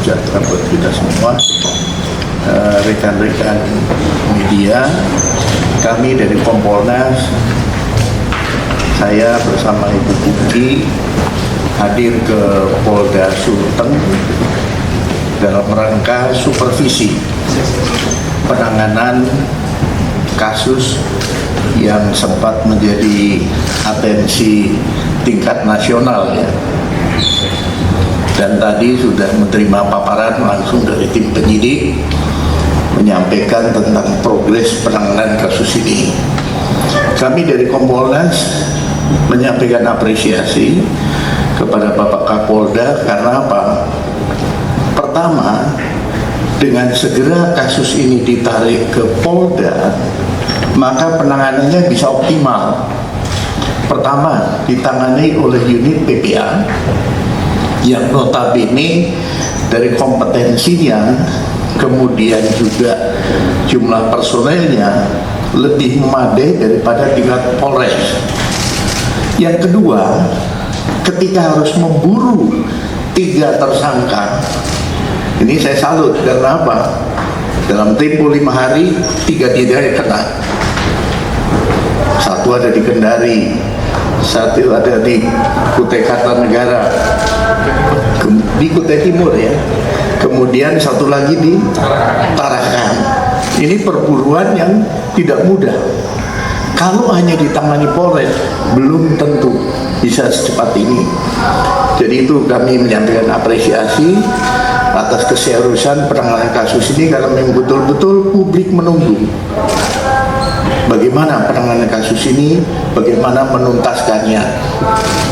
sejahtera buat kita semua. Rekan-rekan media, kami dari Kompolnas, saya bersama Ibu Pungki hadir ke Polda Sulteng dalam rangka supervisi penanganan kasus yang sempat menjadi atensi tingkat nasional ya. Dan tadi sudah menerima paparan langsung dari tim penyidik menyampaikan tentang progres penanganan kasus ini. Kami dari Kompolnas menyampaikan apresiasi kepada Bapak Kapolda karena apa? Pertama, dengan segera kasus ini ditarik ke Polda, maka penanganannya bisa optimal. Pertama, ditangani oleh unit PPA yang notabene dari kompetensinya, kemudian juga jumlah personelnya lebih memadai daripada tingkat Polres. Yang kedua, ketika harus memburu 3 tersangka, ini saya salut karena apa? Dalam tempo 5 hari 3 tidak kena. Satu ada di Kendari, satu ada di Kutai Kartanegara, di Kutai Timur ya. Kemudian satu lagi di Tarakan. Ini perburuan yang tidak mudah. Kalau hanya ditangani Polres, belum tentu bisa secepat ini. Jadi itu kami menyampaikan apresiasi atas keseriusan penanganan kasus ini karena memang betul-betul publik menunggu bagaimana penanganan kasus ini, bagaimana menuntaskannya.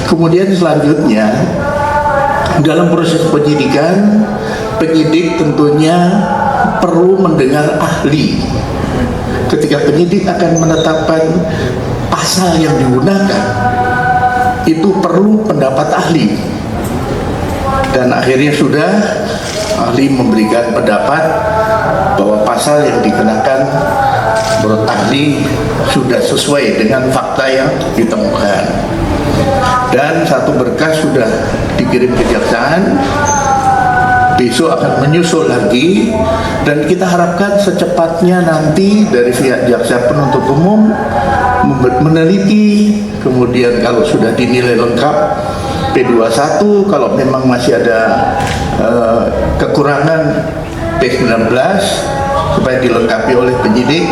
Kemudian selanjutnya dalam proses penyidikan, penyidik tentunya perlu mendengar ahli. Ketika penyidik akan menetapkan pasal yang digunakan, itu perlu pendapat ahli. Dan akhirnya sudah ahli memberikan pendapat bahwa pasal yang dikenakan menurut ahli sudah sesuai dengan fakta yang ditemukan. Dan satu berkas sudah dikirim kejaksaan, besok akan menyusul lagi, dan kita harapkan secepatnya nanti dari pihak jaksa penuntut umum meneliti, kemudian kalau sudah dinilai lengkap P21, kalau memang masih ada kekurangan P19 supaya dilengkapi oleh penyidik.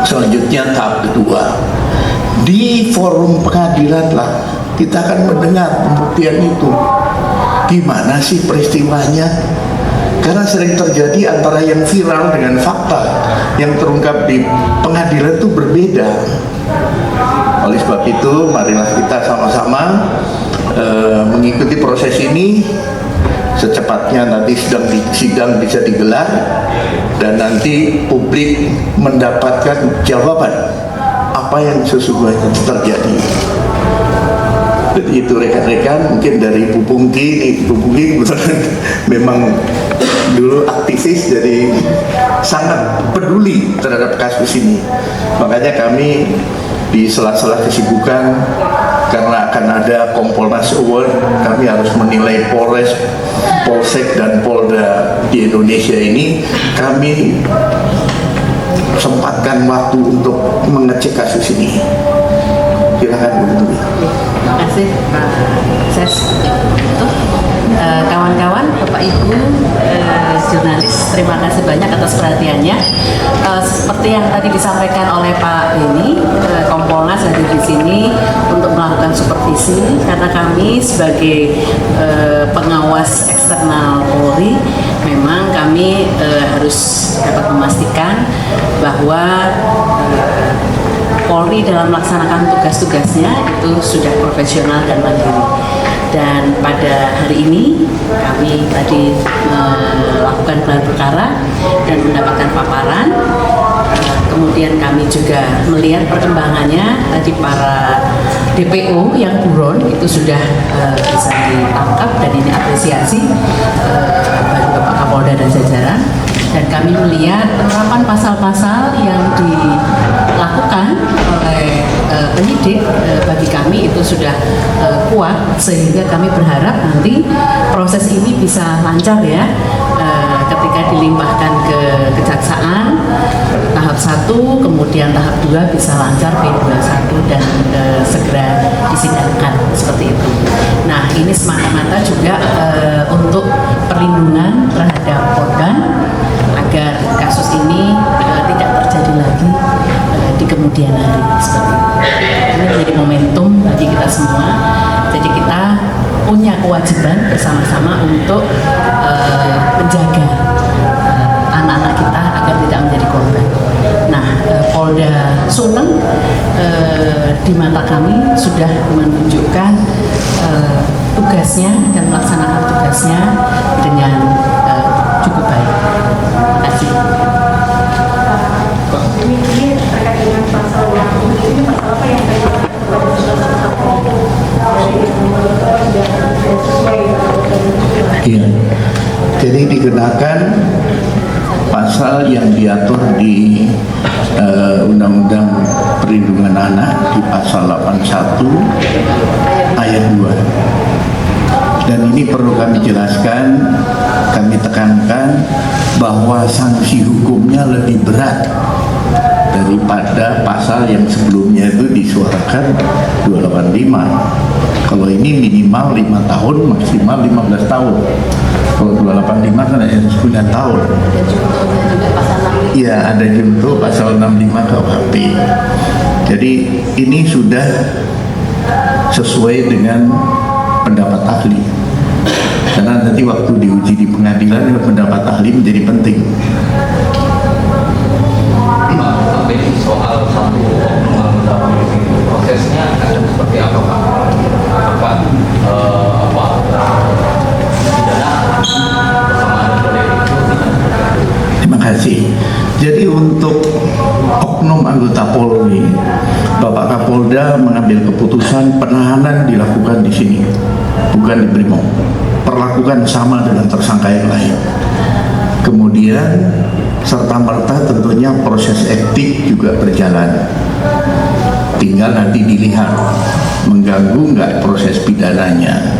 Selanjutnya tahap kedua, di forum pengadilan lah kita akan mendengar pembuktian itu. Gimana sih peristiwanya? Karena sering terjadi antara yang viral dengan fakta yang terungkap di pengadilan itu berbeda. Oleh sebab itu, marilah kita sama-sama mengikuti proses ini. Secepatnya nanti sidang bisa digelar dan nanti publik mendapatkan jawaban apa yang sesungguhnya terjadi. Jadi itu rekan-rekan, mungkin dari Ibu Pungki memang dulu aktivis, jadi sangat peduli terhadap kasus ini. Makanya kami di sela-sela kesibukan, karena akan ada Kompolnas Award, kami harus menilai Polres, Polsek dan Polda di Indonesia ini. Kami sempatkan waktu untuk mengecek kasus ini. Silakan Bu. Terima kasih Pak Ses. Kawan-kawan, Bapak Ibu jurnalis, terima kasih banyak atas perhatiannya. Seperti yang tadi disampaikan oleh Pak Beni, Kompolnas hadir di sini untuk melakukan supervisi karena kami sebagai pengawas eksternal Polri, memang kami harus dapat memastikan bahwa Polri dalam melaksanakan tugas-tugasnya itu sudah profesional dan mandiri. Dan pada hari ini kami tadi melakukan gelar perkara dan mendapatkan paparan. Kemudian kami juga melihat perkembangannya, tadi para DPO yang buron itu sudah bisa ditangkap, dan ini apresiasi bagi Bapak Kapolda dan jajaran. Dan kami melihat penerapan pasal-pasal yang dilakukan dilakukan oleh penyidik bagi kami itu sudah kuat, sehingga kami berharap nanti proses ini bisa lancar ya, ketika dilimpahkan ke kejaksaan tahap 1, kemudian tahap 2 bisa lancar P21 dan segera disidangkan seperti itu. Nah, ini semata-mata juga untuk perlindungan terhadap korban agar kasus ini tidak terjadi lagi di kemudian hari seperti itu. Ini menjadi momentum bagi kita semua. Jadi kita punya kewajiban bersama-sama untuk menjaga anak-anak kita agar tidak menjadi korban. Nah, Polda Suleng di mata kami sudah menunjukkan tugasnya dan melaksanakan tugasnya dengan cukup baik. Terima kasih. Ini terkait dengan pasal yang ini pasal apa yang tadi Iya. Jadi dikenakan pasal yang diatur di Undang-Undang Perlindungan Anak di pasal 81 ayat 2. Dan ini perlu kami jelaskan, kami tekankan bahwa sanksi hukumnya lebih berat daripada pasal yang sebelumnya itu disuarakan 285. Kalau ini minimal 5 tahun, maksimal 15 tahun. Kalau 285 kan ada 9 tahun. Iya, ada junto pasal 65 KUHP. Jadi ini sudah sesuai dengan pendapat ahli. Karena nanti waktu diuji di pengadilan, pendapat ahli menjadi penting. Tapi soal satu oknum anggota polisi itu prosesnya akan seperti apa, Pak? Apakah pidana bersama ada kode itu? Terima kasih. Jadi untuk oknum anggota Polri, Bapak Kapolda mengambil keputusan penahanan dilakukan di sini, bukan di Brimob. Perlakukan sama dengan tersangka yang lain. Kemudian serta-merta tentunya proses etik juga berjalan. Tinggal nanti dilihat mengganggu nggak proses pidananya.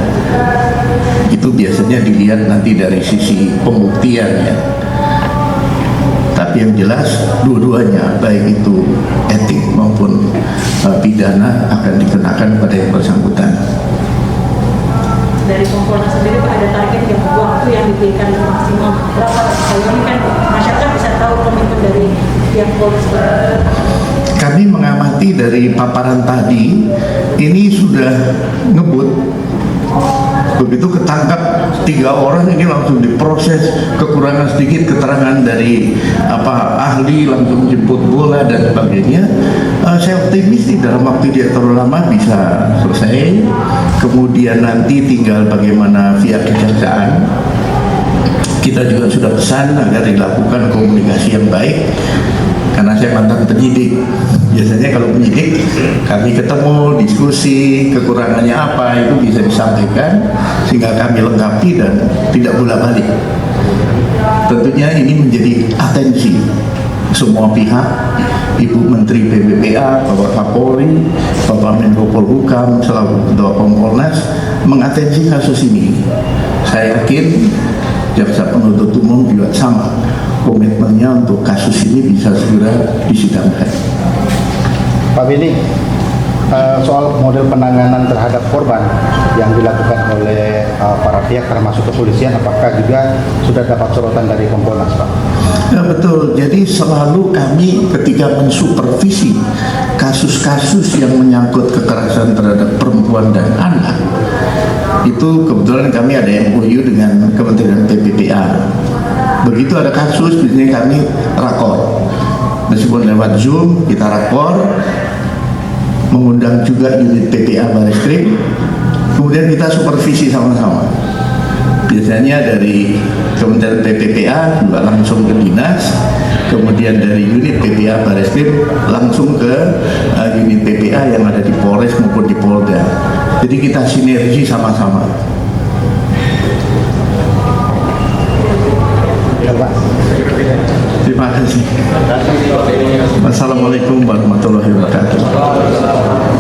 Itu biasanya dilihat nanti dari sisi pembuktian ya. Tapi yang jelas dua-duanya, baik itu etik maupun pidana, akan dikenakan pada yang bersangkutan. dari Kompolnas sendiri Pak, ada target yang waktu yang diberikan maksimal berapa? Kalau ini kan masyarakat bisa tahu komitmen dari pihak Polres. Kami mengamati dari paparan tadi, ini sudah ngebut. Begitu ketangkap 3 orang ini langsung diproses, kekurangan sedikit keterangan dari ahli, langsung jemput bola dan sebagainya. Saya optimis dalam waktu tidak terlalu lama bisa selesai. Kemudian nanti tinggal bagaimana via kejaksaan. Kita juga sudah pesan agar dilakukan komunikasi yang baik. Karena saya mantan penyidik, biasanya kalau penyidik kami ketemu, diskusi, kekurangannya apa itu bisa disampaikan sehingga kami lengkapi dan tidak bolak-balik. Tentunya ini menjadi atensi semua pihak, Ibu Menteri PPPA, Bapak Kapolri, Bapak Menko Polhukam selaku Ketua Kompolnas mengatensi kasus ini. Saya yakin jaksa penuntut umum juga sama komitmennya untuk kasus ini bisa segera disidangkan. Pak Billy, soal model penanganan terhadap korban yang dilakukan oleh para pihak termasuk kepolisian, apakah juga sudah dapat sorotan dari Kompolnas, Pak? Ya, betul. Jadi selalu kami ketika mensupervisi kasus-kasus yang menyangkut kekerasan terhadap perempuan dan anak, itu kebetulan kami ada MOU dengan Kementerian PPPA. Begitu ada kasus, biasanya kami rakor. Meskipun lewat Zoom, kita rakor, mengundang juga unit PPA Bareskrim, kemudian kita supervisi sama-sama. Biasanya dari Kementerian PPPA juga langsung ke dinas, kemudian dari unit PPA Bareskrim langsung ke unit PPA yang ada di Polres maupun di Polda. Jadi kita sinergi sama-sama. Ya, Pak. Terima kasih. Wassalamualaikum warahmatullahi wabarakatuh.